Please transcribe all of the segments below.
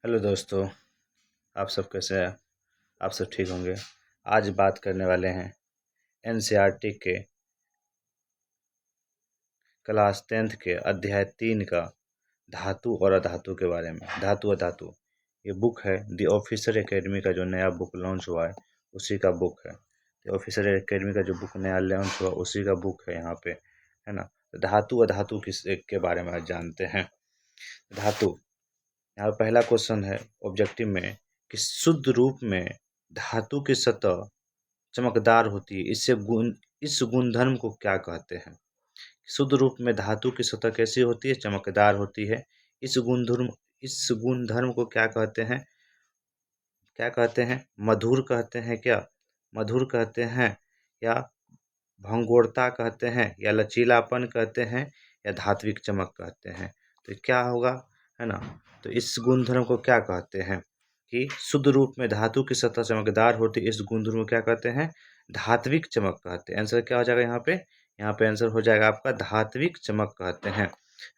Hello दोस्तों, आप सब कैसे हैं? आप सब ठीक होंगे। आज बात करने वाले हैं एनसीईआरटी के क्लास 10th के अध्याय 3 का धातु और अधातु के बारे में। धातु अधातु ये बुक है द ऑफिसर एकेडमी का, जो नया बुक लॉन्च हुआ है उसी का बुक है। द ऑफिसर एकेडमी का जो बुक नया लॉन्च हुआ उसी का बुक है यहाँ पे, है ना। तो धातु अधातु किस एक के बारे में आज जानते हैं। धातु, यहाँ पहला क्वेश्चन है ऑब्जेक्टिव में कि शुद्ध रूप में धातु की सतह चमकदार होती है, इस गुणधर्म को क्या कहते हैं। शुद्ध रूप में धातु की सतह कैसी होती है? चमकदार होती है। इस गुणधर्म इस गुणधर्म को क्या कहते हैं? क्या कहते हैं? मधुर कहते हैं क्या? मधुर कहते हैं, या भंगुरता कहते हैं, या लचीलापन कहते हैं, या धात्विक चमक कहते हैं। तो क्या होगा, है ना। तो इस गुणधर्म को क्या कहते हैं कि शुद्ध रूप में धातु की सतह चमकदार होती है, इस गुणधर्म को क्या कहते हैं? धात्विक चमक कहते हैं। आंसर क्या हो जाएगा यहाँ पे? यहाँ पे आंसर हो जाएगा आपका धात्विक चमक कहते हैं, है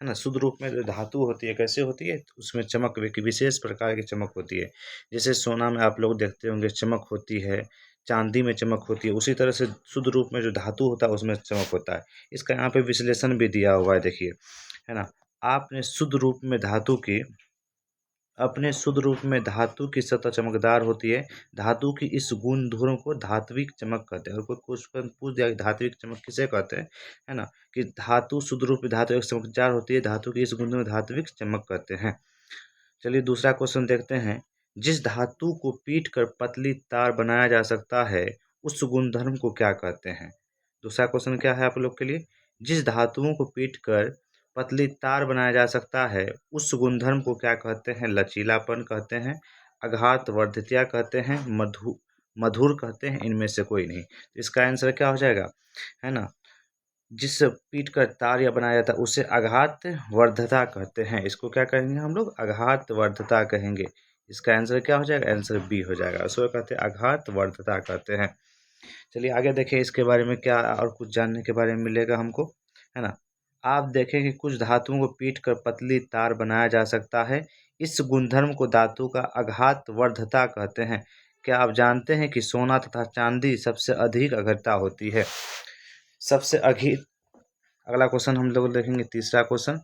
ना। शुद्ध रूप में जो धातु होती है कैसे होती है? उसमें चमक, एक विशेष प्रकार की चमक होती है। जैसे सोना में आप लोग देखते होंगे चमक होती है, चांदी में चमक होती है, उसी तरह से शुद्ध रूप में जो धातु होता है उसमें चमक होता है। इसका यहाँ पे विश्लेषण भी दिया हुआ है, देखिए, है ना। आपने शुद्ध रूप में धातु की अपने शुद्ध रूप में धातु की सतह चमकदार होती है। धातु की इस गुण धर्म को धात्विक चमक कहते हैं। और कोई क्वेश्चन पूछ दिया कि धात्विक चमक किसे कहते हैं, है ना, कि धातु शुद्ध रूप में धातु एक चमकदार होती है, धातु की इस गुण में धात्विक चमक कहते हैं। चलिए दूसरा क्वेश्चन देखते हैं। जिस धातु को पीट कर पतली तार बनाया जा सकता है उस गुणधर्म को क्या कहते हैं। दूसरा क्वेश्चन क्या है आप लोग के लिए? जिस धातुओं को पीट कर पतली तार बनाया जा सकता है उस गुणधर्म को क्या कहते हैं? लचीलापन कहते हैं, आघात वर्धितता कहते हैं, मधुर कहते हैं, इनमें से कोई नहीं। तो इसका आंसर क्या हो जाएगा, है ना। जिस पीट कर तार या बनाया जाता है उसे आघात वर्धता कहते हैं। इसको क्या कहेंगे हम लोग? आघात वर्धता कहेंगे। इसका आंसर क्या हो जाएगा? आंसर बी हो जाएगा। उसको कहते हैं आघात वर्धता कहते हैं। चलिए आगे देखें इसके बारे में क्या और कुछ जानने के बारे में मिलेगा हमको, है ना। आप देखें कि कुछ धातुओं को पीट कर पतली तार बनाया जा सकता है। इस गुणधर्म को धातु का आघात वर्धता कहते हैं। क्या आप जानते हैं कि सोना तथा चांदी सबसे अधिक अघटता होती है? सबसे अधिक, अगला क्वेश्चन हम लोग देखेंगे, तीसरा क्वेश्चन,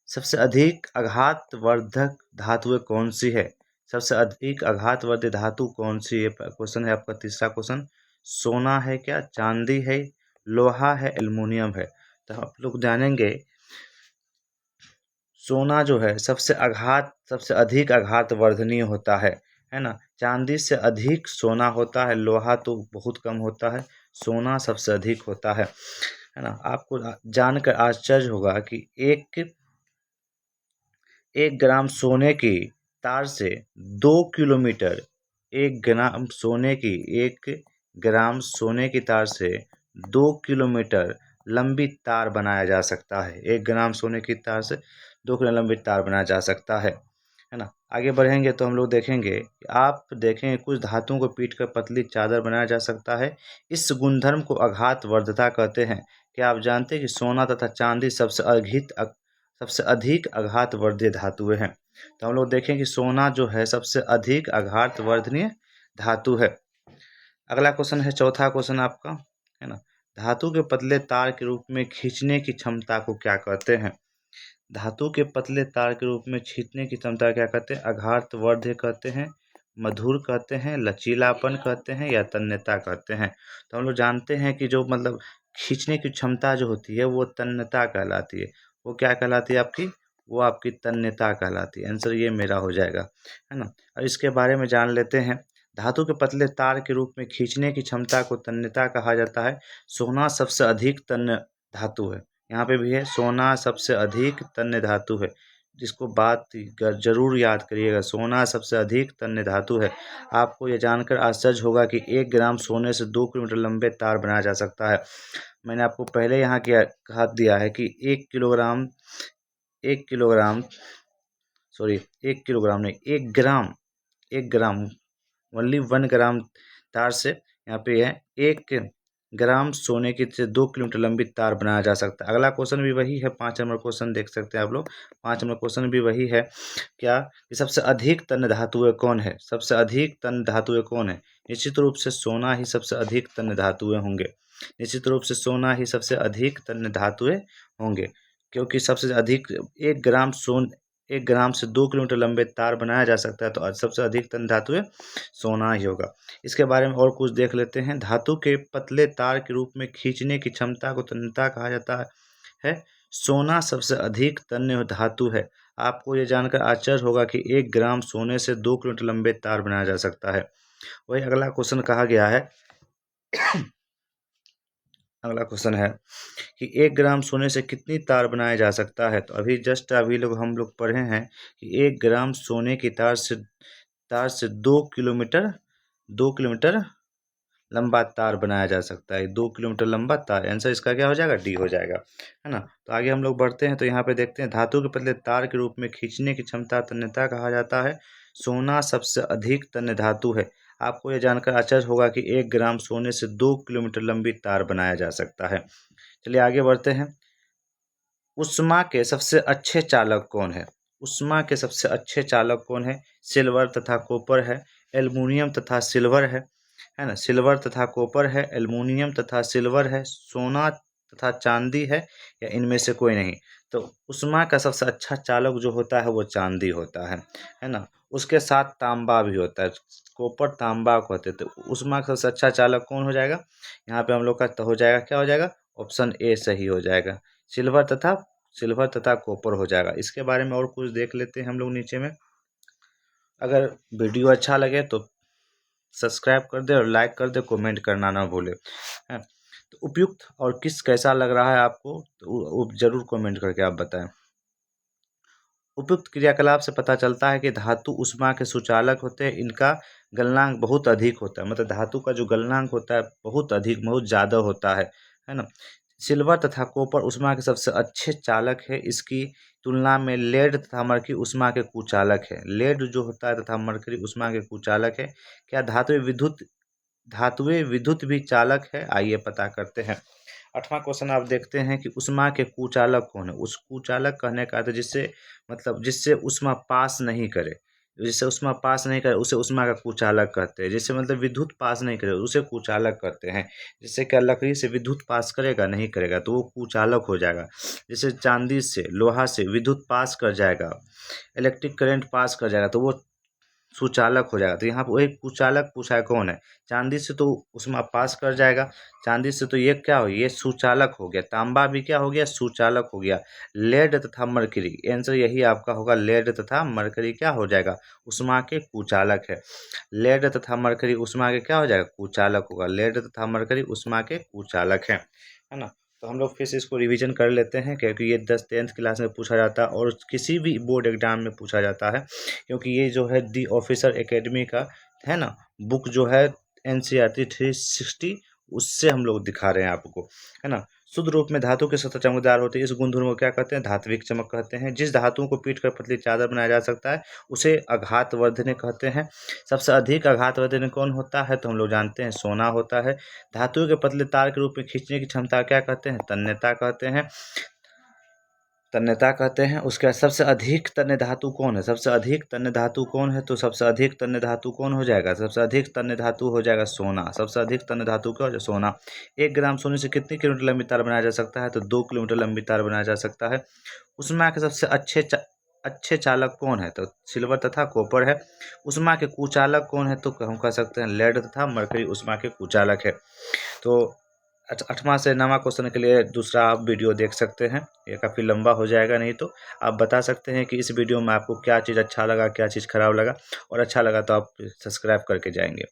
सबसे अधिक आघात वर्धक धातुएं कौन सी है? सबसे अधिक आघात वर्धक धातु कौन सी है? क्वेश्चन है आपका तीसरा क्वेश्चन। सोना है क्या? चांदी है? लोहा है? एल्युमिनियम है? तो आप लोग जानेंगे सोना जो है सबसे अधिक आघात वर्धनीय होता है ना। चांदी से अधिक सोना होता है, लोहा तो बहुत कम होता है, सोना सबसे अधिक होता है ना। आपको जानकर आश्चर्य होगा कि एक ग्राम सोने की तार से 2 किलोमीटर, एक ग्राम सोने की तार से 2 किलोमीटर लंबी तार बनाया जा सकता है। 1 ग्राम सोने की तार से 2 किलोमीटर लंबी तार बनाया जा सकता है ना। आगे बढ़ेंगे तो हम लोग देखेंगे, आप देखेंगे कुछ धातुओं को पीट कर पतली चादर बनाया जा सकता है। इस गुणधर्म को आघात वर्धता कहते हैं। क्या आप जानते हैं कि सोना तथा चांदी सबसे अधिक आघात वर्धनीय धातुएं हैं। तो हम लोग देखें कि सोना जो है सबसे अधिक आघात वर्धनीय धातु है। अगला क्वेश्चन है, चौथा क्वेश्चन आपका, है ना। धातु के पतले तार के रूप में खींचने की क्षमता को क्या कहते हैं? धातु के पतले तार के रूप में खींचने की क्षमता क्या कहते हैं? आघात वर्ध्य कहते हैं, मधुर कहते हैं, लचीलापन कहते हैं, या तन्यता कहते हैं। तो हम लोग जानते हैं कि जो मतलब खींचने की क्षमता जो होती है वो तन्यता कहलाती है। वो क्या कहलाती है आपकी? वो आपकी तन्यता कहलाती है। आंसर ये मेरा हो जाएगा, है ना। और इसके बारे में जान लेते हैं। धातु के पतले तार के रूप में खींचने की क्षमता को तन्यता कहा जाता है। सोना सबसे अधिक तन्य धातु है। यहाँ पे भी है, सोना सबसे अधिक तन्य धातु है, जिसको बात जरूर याद करिएगा, सोना सबसे अधिक तन्य धातु है। आपको ये जानकर आश्चर्य होगा कि 1 ग्राम सोने से 2 किलोमीटर लंबे तार बनाया जा सकता है। मैंने आपको पहले यहाँ क्या कहा दिया है कि 1 किलोग्राम, 1 किलोग्राम, सॉरी 1 किलोग्राम नहीं, 1 ग्राम, ओनली 1 ग्राम तार से यहाँ पे है ग्राम सोने की से 2 किलोमीटर लंबी तार बनाया जा सकता है। अगला क्वेश्चन भी वही है, 5 नंबर क्वेश्चन देख सकते हैं आप लोग। 5 नंबर क्वेश्चन भी वही है, क्या कि सबसे अधिक तन्य धातुएं कौन है? सबसे अधिक तन्य धातुएं कौन है? निश्चित रूप से सोना ही सबसे अधिक तन्य धातुएं होंगे। निश्चित रूप से सोना ही सबसे अधिक तन्य धातुएं होंगे, क्योंकि सबसे अधिक 1 ग्राम से 2 किलोमीटर लंबे तार बनाया जा सकता है, तो सबसे अधिक तन्य धातुएं सोना ही होगा। इसके बारे में और कुछ देख लेते हैं। धातु के पतले तार के रूप में खींचने की क्षमता को तन्यता कहा जाता है। सोना सबसे अधिक तन्य धातु है। आपको ये जानकर आश्चर्य होगा कि 1 ग्राम सोने से 2 किलोमीटर लंबे तार बनाया जा सकता है। वही अगला क्वेश्चन कहा गया है अगला क्वेश्चन है कि 1 ग्राम सोने से कितनी तार बनाया जा सकता है? तो अभी हम लोग पढ़े हैं कि 1 ग्राम सोने की तार से 2 किलोमीटर लंबा तार बनाया जा सकता है। 2 किलोमीटर लंबा तार, आंसर इसका क्या हो जाएगा? डी हो जाएगा, है ना। तो आगे हम लोग बढ़ते हैं, तो यहाँ पे देखते हैं धातु के पतले तार के रूप में खींचने की क्षमता तन्यता कहा जाता है। सोना सबसे अधिक तन्य धातु है। आपको यह जानकर आश्चर्य होगा कि 1 ग्राम सोने से 2 किलोमीटर लंबी तार बनाया जा सकता है। चलिए आगे बढ़ते हैं। उष्मा के सबसे अच्छे चालक कौन है? उष्मा के सबसे अच्छे चालक कौन है? सिल्वर तथा कॉपर है, एल्युमिनियम तथा सिल्वर है ना। सिल्वर तथा कॉपर है, एल्युमिनियम तथा सिल्वर है, सोना तथा चांदी है, या इनमें से कोई नहीं। तो उष्मा का सबसे अच्छा चालक जो होता है वो चांदी होता है ना। उसके साथ तांबा भी होता है, कॉपर तांबा कहते हैं। तो उष्मा का सबसे अच्छा चालक कौन हो जाएगा? यहाँ पे हम लोग का तो हो जाएगा, क्या हो जाएगा? ऑप्शन ए सही हो जाएगा। सिल्वर तथा कॉपर हो जाएगा। इसके बारे में और कुछ देख लेते हैं हम लोग नीचे में। अगर वीडियो अच्छा लगे तो सब्सक्राइब कर दे और लाइक कर दे, कमेंट करना ना भूले, है। तो उपयुक्त और किस कैसा लग रहा है आपको, तो जरूर कमेंट करके आप बताएं। उपयुक्त क्रियाकलाप से पता चलता है कि धातु उष्मा के सुचालक होते हैं। इनका गलनांक बहुत अधिक होता है, मतलब धातु का जो गलनांक होता है बहुत अधिक, बहुत ज़्यादा होता है ना। सिल्वर तथा कॉपर उष्मा के सबसे अच्छे चालक है। इसकी तुलना में लेड तथा मरकरी उष्मा के कुचालक है। लेड जो होता है तथा मरकरी उष्मा के कुचालक है। क्या धातुएं विद्युत भी चालक है? आइए पता करते हैं। 8वां क्वेश्चन आप देखते हैं कि उष्मा के कुचालक कौन है? उस कुचालक कहने का अर्थ जिससे उष्मा पास नहीं करे, उसे उष्मा का कुचालक कहते हैं। जिससे मतलब विद्युत पास नहीं करे उसे कुचालक कहते हैं। जिससे क्या लकड़ी से विद्युत पास करेगा, नहीं करेगा, तो वो कुचालक हो जाएगा। जैसे चांदी से, लोहा से विद्युत पास कर जाएगा, इलेक्ट्रिक करंट पास कर जाएगा, तो वो सुचालक हो जाएगा। तो यहाँ पर वही कुचालक पूछा है कौन है? चांदी से तो उष्मा पास कर जाएगा, चांदी से तो ये क्या हो, ये सुचालक हो गया। तांबा भी क्या हो गया? सुचालक हो गया। लेड तथा मरकरी, आंसर यही आपका होगा। लेड तथा मरकरी क्या हो जाएगा? उष्मा के कुचालक है। लेड तथा मरकरी उष्मा के क्या हो जाएगा? कुचालक होगा। लेड तथा मरकरी उष्मा के कुचालक है ना। तो हम लोग फिर से इसको रिवीजन कर लेते हैं, क्योंकि ये 10th क्लास में पूछा जाता है और किसी भी बोर्ड एग्जाम में पूछा जाता है। क्योंकि ये जो है दी ऑफिसर एकेडमी का है ना बुक, जो है NCERT 360, उससे हम लोग दिखा रहे हैं आपको, है ना। शुद्ध रूप में धातु के सतह चमकदार होते हैं। इस गुणधर्म को क्या कहते हैं? धात्विक चमक कहते हैं। जिस धातु को पीट कर पतली चादर बनाया जा सकता है उसे आघातवर्धन कहते हैं। सबसे अधिक आघातवर्धन कौन होता है? तो हम लोग जानते हैं सोना होता है। धातु के पतले तार के रूप में खींचने की क्षमता क्या कहते हैं? तन्यता कहते हैं। उसके बाद सबसे अधिक तन्य धातु कौन है? सबसे अधिक तन्य धातु कौन है? तो सबसे अधिक तन्य धातु कौन हो जाएगा? सबसे अधिक तन्य धातु हो जाएगा सोना। सबसे अधिक तन्य धातु क्या हो जाएगा? सोना। 1 ग्राम सोने से कितनी किलोमीटर लंबी तार बनाया जा सकता है? तो 2 किलोमीटर लंबी तार बनाया जा सकता है। उष्मा के सबसे अच्छे चालक कौन है? तो सिल्वर तथा कॉपर है। उष्मा के कुचालक कौन है? तो हम कह सकते हैं लेड तथा मरकरी उष्मा के कुचालक है। तो 8वां से 9वां क्वेश्चन के लिए दूसरा आप वीडियो देख सकते हैं। ये काफ़ी लंबा हो जाएगा, नहीं तो आप बता सकते हैं कि इस वीडियो में आपको क्या चीज़ अच्छा लगा, क्या चीज़ खराब लगा, और अच्छा लगा तो आप सब्सक्राइब करके जाएंगे।